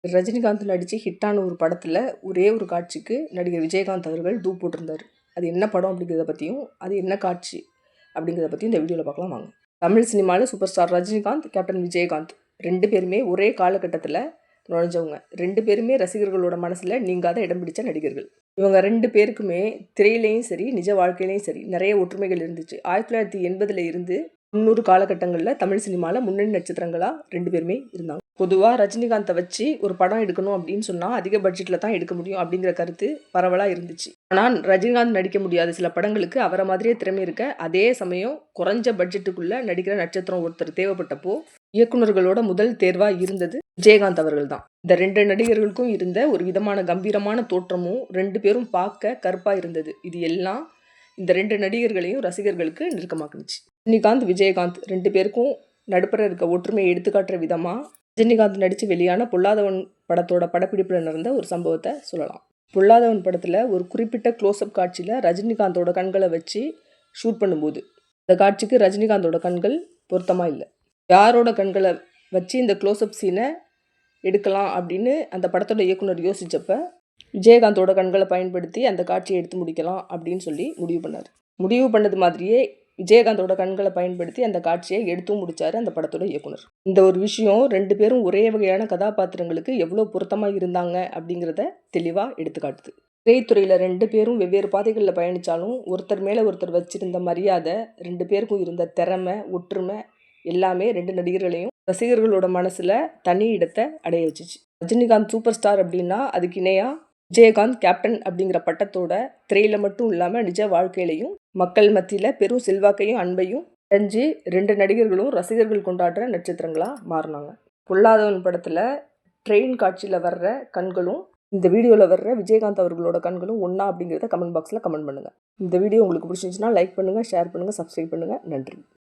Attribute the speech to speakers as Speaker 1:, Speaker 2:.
Speaker 1: ரஜினிகாந்த் நடித்து ஹிட்டான ஒரு படத்தில் ஒரே ஒரு காட்சிக்கு நடிகர் விஜயகாந்த் அவர்கள் தூப் போட்டிருந்தார். அது என்ன படம் அப்படிங்கிறத பற்றியும் அது என்ன காட்சி அப்படிங்கிறத பற்றியும் இந்த வீடியோவில் பார்க்கலாம் வாங்க. தமிழ் சினிமாவில் super star Rajinikanth, captain Vijayakanth 2 பேருமே ஒரே காலகட்டத்தில் நுழைஞ்சவங்க. 2 பேருமே ரசிகர்களோட மனசில் நீங்காத இடம் பிடிச்ச நடிகர்கள். இவங்க 2 பேருக்குமே திரையிலையும் சரி நிஜ வாழ்க்கையிலையும் சரி நிறைய ஒற்றுமைகள் இருந்துச்சு. 1980 இருந்து 90 காலகட்டங்களில் தமிழ் சினிமாவில் முன்னணி நட்சத்திரங்களாக 2 பேருமே இருந்தாங்க. பொதுவாக ரஜினிகாந்தை வச்சு ஒரு படம் எடுக்கணும் அப்படின்னு சொன்னால் அதிக பட்ஜெட்டில் தான் எடுக்க முடியும் அப்படிங்கிற கருத்து பரவலாக இருந்துச்சு. ஆனால் ரஜினிகாந்த் நடிக்க முடியாத சில படங்களுக்கு அவரை மாதிரியே திறமை இருக்க, அதே சமயம் குறைஞ்ச பட்ஜெட்டுக்குள்ளே நடிக்கிற நட்சத்திரம் ஒருத்தர் தேவைப்பட்டப்போ இயக்குநர்களோட முதல் தேர்வாக இருந்தது விஜயகாந்த் அவர்கள் தான். இந்த 2 நடிகர்களுக்கும் இருந்த ஒரு விதமான கம்பீரமான தோற்றமும் 2 பேரும் பார்க்க கருப்பாக இருந்தது. இது எல்லாம் இந்த 2 நடிகர்களையும் ரசிகர்களுக்கு நெருக்கமாக்குனுச்சு. ரஜினிகாந்த், விஜயகாந்த் 2 பேருக்கும் நடுப்புற இருக்க ஒற்றுமையை எடுத்துக்காட்டுற விதமாக ரஜினிகாந்த் நடித்து வெளியான பொல்லாதவன் படத்தோட படப்பிடிப்பில் நடந்த ஒரு சம்பவத்தை சொல்லலாம். பொல்லாதவன் படத்தில் ஒரு குறிப்பிட்ட க்ளோஸ்அப் காட்சியில் ரஜினிகாந்தோட கண்களை வச்சு ஷூட் பண்ணும்போது இந்த காட்சிக்கு ரஜினிகாந்தோட கண்கள் பொருத்தமாக இல்லை. யாரோட கண்களை வச்சு இந்த க்ளோஸ்அப் சீனை எடுக்கலாம் அப்படின்னு அந்த படத்தோட இயக்குனர் யோசித்தப்ப விஜயகாந்தோட கண்களை பயன்படுத்தி அந்த காட்சியை எடுத்து முடிக்கலாம் அப்படின்னு சொல்லி முடிவு பண்ணார். முடிவு பண்ணது மாதிரியே விஜயகாந்தோட கண்களை பயன்படுத்தி அந்த காட்சியை எடுத்தும் முடித்தார் அந்த படத்தோட இயக்குனர். இந்த ஒரு விஷயம் 2 பேரும் ஒரே வகையான கதாபாத்திரங்களுக்கு எவ்வளோ பொருத்தமாக இருந்தாங்க அப்படிங்கிறத தெளிவாக எடுத்துக்காட்டுது. திரைத்துறையில் 2 பேரும் வெவ்வேறு பாதைகளில் பயணித்தாலும் ஒருத்தர் மேலே ஒருத்தர் வச்சிருந்த மரியாதை, 2 பேருக்கும் இருந்த திறமை, ஒற்றுமை எல்லாமே 2 நடிகர்களையும் ரசிகர்களோட மனசில் தனி இடத்தை அடைய வச்சிச்சு. ரஜினிகாந்த் சூப்பர் ஸ்டார் அப்படின்னா அதுக்கு இணையாக விஜயகாந்த் கேப்டன் அப்படிங்கிற பட்டத்தோட திரையில் மட்டும் இல்லாமல் நிஜ வாழ்க்கையிலையும் மக்கள் மத்தியில் பெரும் செல்வாக்கையும் அன்பையும் அடைஞ்சு 2 நடிகர்களும் ரசிகர்கள் கொண்டாடுற நட்சத்திரங்களாக மாறினாங்க. பொல்லாதவன் படத்தில் ட்ரெயின் காட்சியில் வர்ற கண்களும் இந்த வீடியோவில் வர்ற விஜயகாந்த் அவர்களோட கண்களும் ஒன்றா அப்படிங்கிறத கமெண்ட் பாக்ஸில் கமெண்ட் பண்ணுங்கள். இந்த வீடியோ உங்களுக்கு பிடிச்சிருந்துச்சுன்னா லைக் பண்ணுங்கள், ஷேர் பண்ணுங்கள், சப்ஸ்கிரைப் பண்ணுங்கள். நன்றி.